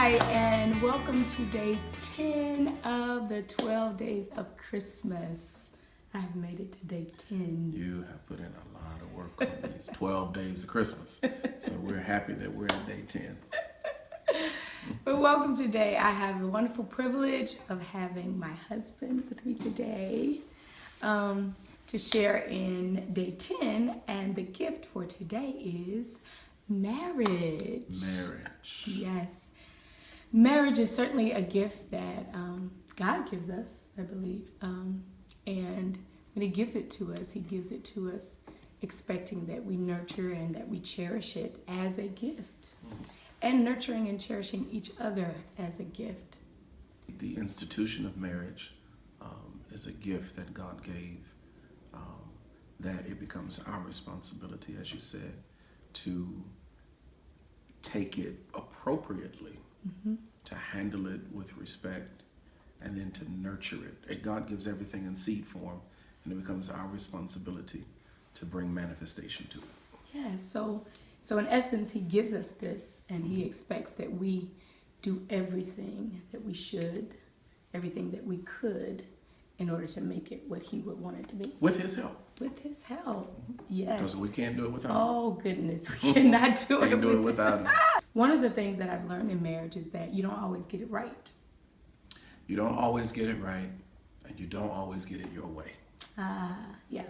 Hi, and welcome to day 10 of the 12 days of Christmas. I have made it to day 10. You have put in a lot of work on these 12 days of Christmas. So we're happy that we're at day 10. But welcome today. I have the wonderful privilege of having my husband with me today to share in day 10. And the gift for today is marriage. Marriage. Yes. Marriage is certainly a gift that God gives us, I believe. And when He gives it to us expecting that we nurture and that we cherish it as a gift. And nurturing and cherishing each other as a gift. The institution of marriage is a gift that God gave, that it becomes our responsibility, as you said, to take it appropriately, to handle it with respect, and then to nurture it. God gives everything in seed form, and it becomes our responsibility to bring manifestation to it. Yeah, so in essence, He gives us this, and He expects that we do everything that we should, everything that we could, in order to make it what He would want it to be. With His help. With His help, yes. Because we can't do it without Him. Oh, goodness, we cannot do it. Can't do it without Him. One of the things that I've learned in marriage is that you don't always get it right. You don't always get it right, and you don't always get it your way. Yeah.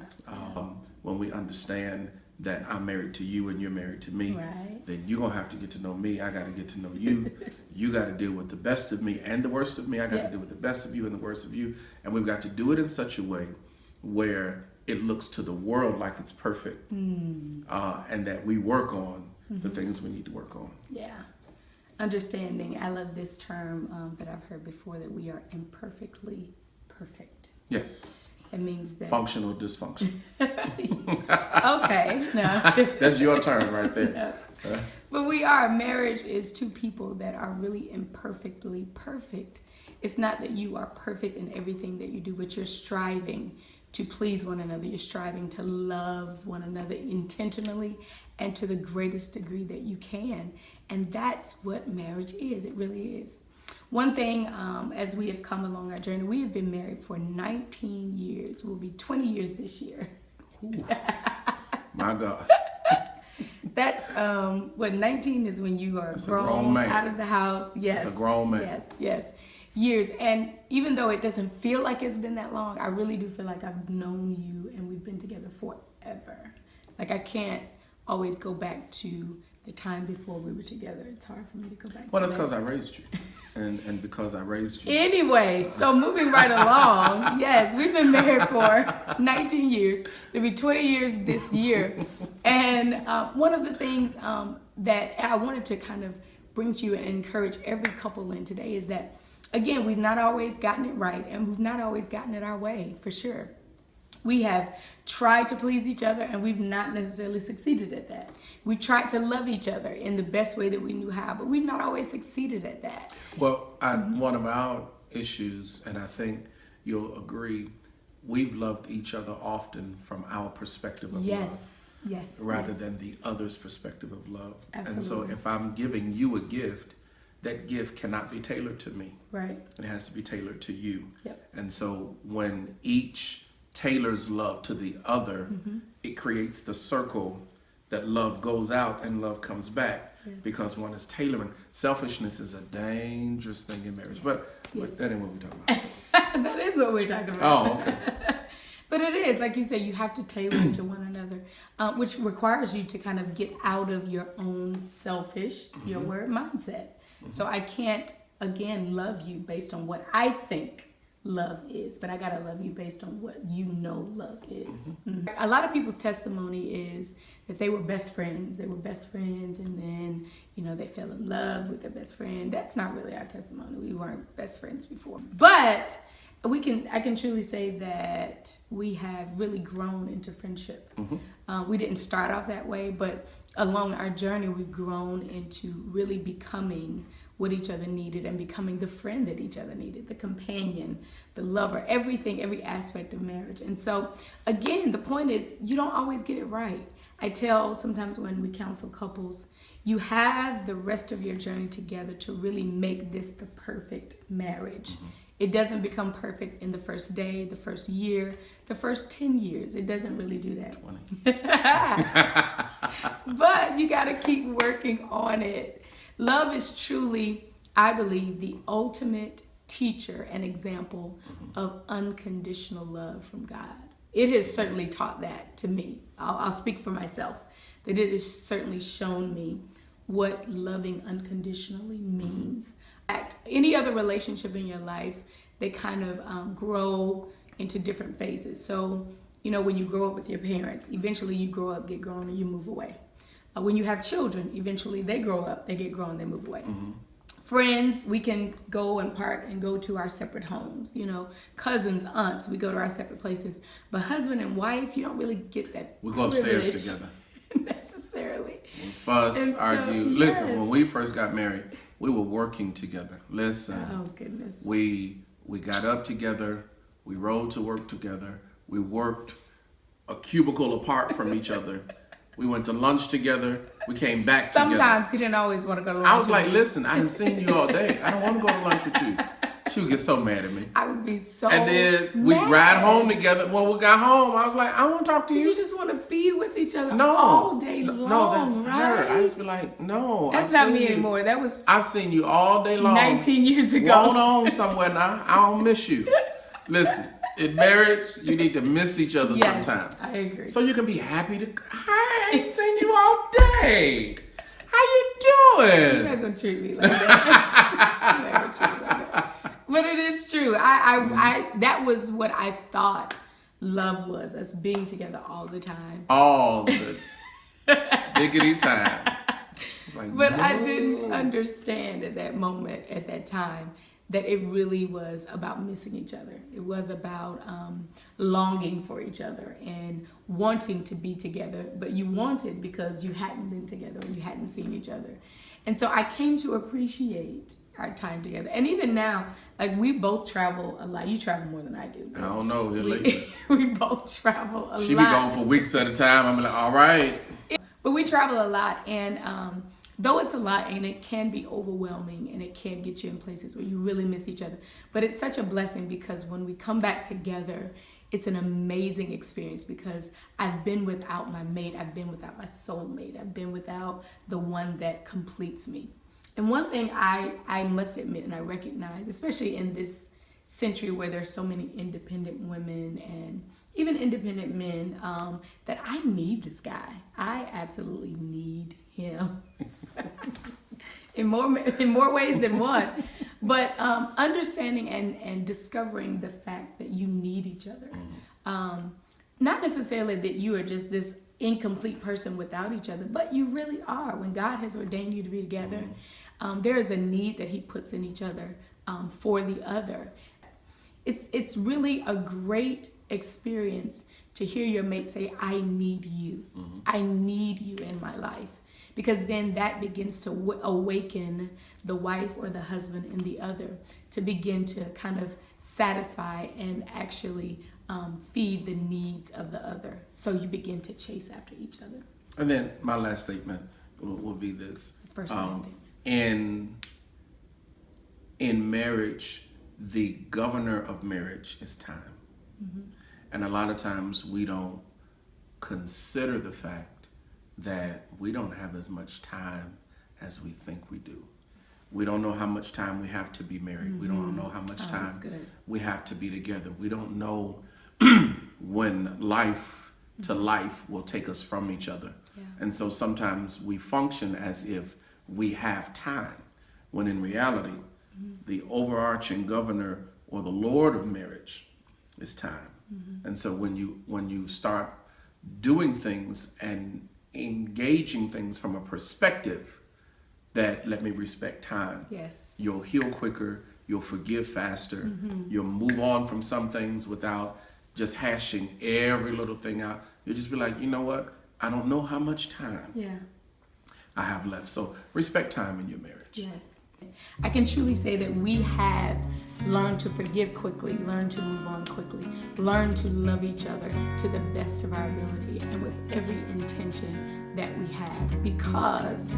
When we understand that I'm married to you and you're married to me, Right. then you're going to have to get to know me. I got to get to know you. You got to deal with the best of me and the worst of me. I got to deal with the best of you and the worst of you. And we've got to do it in such a way where it looks to the world like it's perfect, and that we work on the things we need to work on. Yeah. Understanding. I love this term that I've heard before, that we are imperfectly perfect. Yes. It means that... Functional dysfunction. Okay. No. That's your term right there. No. But we are. Marriage is two people that are really imperfectly perfect. It's not that you are perfect in everything that you do, but you're striving to please one another. You're striving to love one another intentionally and to the greatest degree that you can. And that's what marriage is. It really is. One thing, as we have come along our journey, we have been married for 19 years. We'll be 20 years this year. Ooh, my God. That's, 19 is when you are grown man. out of the house. Yes. It's a grown man. Yes. Years. And even though it doesn't feel like it's been that long, I really do feel like I've known you and we've been together forever. Like I can't always go back to the time before we were together. It's hard for me to go back to Well, that's that. because I raised you. And because I raised you. Anyway, so moving right along, yes, we've been married for 19 years. It'll be 20 years this year. And one of the things that I wanted to kind of bring to you and encourage every couple in today is that, again, we've not always gotten it right, and we've not always gotten it our way, for sure. We have tried to please each other, and we've not necessarily succeeded at that. We've tried to love each other in the best way that we knew how, but we've not always succeeded at that. Well, one of our issues, and I think you'll agree, we've loved each other often from our perspective of love. Yes. Rather than the other's perspective of love. Absolutely. And so if I'm giving you a gift, that gift cannot be tailored to me. Right. It has to be tailored to you. Yep. And so when each tailors love to the other, it creates the circle that love goes out and love comes back. Yes. Because one is tailoring. Selfishness is a dangerous thing in marriage. But that ain't what we're talking about. That is what we're talking about. Oh, okay. But it is, like you say, you have to tailor it to one another, which requires you to kind of get out of your own selfish, your word mindset. So I can't, again, love you based on what I think love is, but I gotta love you based on what you know love is. A lot of people's testimony is that they were best friends. They were best friends, and then they fell in love with their best friend. That's not really our testimony. We weren't best friends before, but I can truly say that we have really grown into friendship. We didn't start off that way, but along our journey, we've grown into really becoming what each other needed and becoming the friend that each other needed, the companion, the lover, everything, every aspect of marriage. And so, again, the point is you don't always get it right. I tell sometimes when we counsel couples, you have the rest of your journey together to really make this the perfect marriage. It doesn't become perfect in the first day, the first year, the first 10 years. It doesn't really do that. 20. But you got to keep working on it. Love is truly, I believe, the ultimate teacher and example of unconditional love from God. It has certainly taught that to me. I'll speak for myself, that it has certainly shown me what loving unconditionally means. Any other relationship in your life, they kind of grow into different phases. So, when you grow up with your parents, eventually you grow up, get grown, and you move away. When you have children, eventually they grow up, they get grown, they move away. Friends, we can go and part and go to our separate homes. Cousins, aunts, we go to our separate places. But husband and wife, you don't really get that. We go upstairs privilege together. Necessarily. We fuss, argue. Yes. Listen, when we first got married, we were working together. Listen. Oh, goodness. We got up together. We rode to work together. We worked a cubicle apart from each other. We went to lunch together. We came back together. Sometimes he didn't always want to go to lunch. I was like, listen, I didn't seen you all day. I don't want to go to lunch with you. She would get so mad at me. I would be so And then we'd mad. ride home together. When we got home, I was like, I want to talk to you. You just want to be with each other No. all day long. No, that's right? her. I just be like, no. That's not me anymore. That was I've seen you all day long. 19 years ago. Going on somewhere now. I don't miss you. Listen, in marriage, you need to miss each other Yes, sometimes. I agree. So you can be happy to. I ain't seen you all day. How you You're doing? not gonna treat me like that. You're not gonna treat me like that. But it is true. I that was what I thought love was, us being together all the time. All the diggity time. It's like, But I no. didn't understand at that moment, at that time, that it really was about missing each other. It was about longing for each other and wanting to be together. But you wanted because you hadn't been together and you hadn't seen each other. And so I came to appreciate our time together. And even now, like, we both travel a lot. You travel more than I do. I don't know. Here lately. We both travel a lot. She be gone for weeks at a time. I'm like, all right. But we travel a lot, and though it's a lot and it can be overwhelming and it can get you in places where you really miss each other, but it's such a blessing because when we come back together, it's an amazing experience because I've been without my mate, I've been without my soulmate, I've been without the one that completes me. And one thing I must admit and I recognize, especially in this century where there's so many independent women and even independent men, that I need this guy. I absolutely need him in more ways than one. But understanding and discovering the fact that you need each other. Not necessarily that you are just this incomplete person without each other, but you really are. When God has ordained you to be together, there is a need that he puts in each other for the other. It's really a great experience to hear your mate say, I need you. I need you in my life. Because then that begins to awaken the wife or the husband in the other to begin to kind of satisfy and actually feed the needs of the other. So you begin to chase after each other. And then my last statement will be this. First last statement. In marriage, the governor of marriage is time. And a lot of times we don't consider the fact that we don't have as much time as we think we do. We don't know how much time we have to be married. We don't know how much time we have to be together. We don't know when life to life will take us from each other. Yeah. And so sometimes we function as if we have time, when in reality, the overarching governor or the Lord of marriage is time. And so when you start doing things and engaging things from a perspective that let me respect time, Yes. you'll heal quicker, you'll forgive faster, you'll move on from some things without just hashing every little thing out. You'll just be like, you know what? I don't know how much time Yeah. I have left. So respect time in your marriage. Yes. I can truly say that we have learned to forgive quickly, learned to move on quickly, learned to love each other to the best of our ability and with every intention that we have, because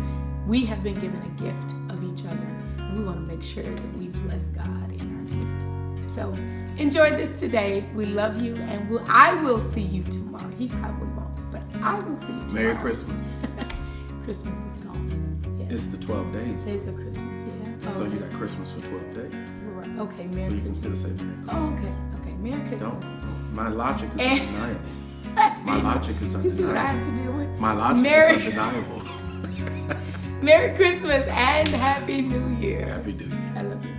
we have been given a gift of each other, and we want to make sure that we bless God in our gift. So enjoy this today. We love you, and I will see you tomorrow. He probably won't, but I will see you tomorrow. Merry Christmas. Christmas is gone. Yeah. It's the 12 days. Days of Christmas, yeah. So you got Christmas for 12 days. Right. Okay, Merry So you can Christmas. still say Merry Christmas. Oh, okay. Okay, Merry Christmas. Don't. My logic is And- undeniable. My logic is You see what I undeniable. have to deal with? My logic Merry- is undeniable. Merry Christmas and Happy New Year. Happy New Year. I love you.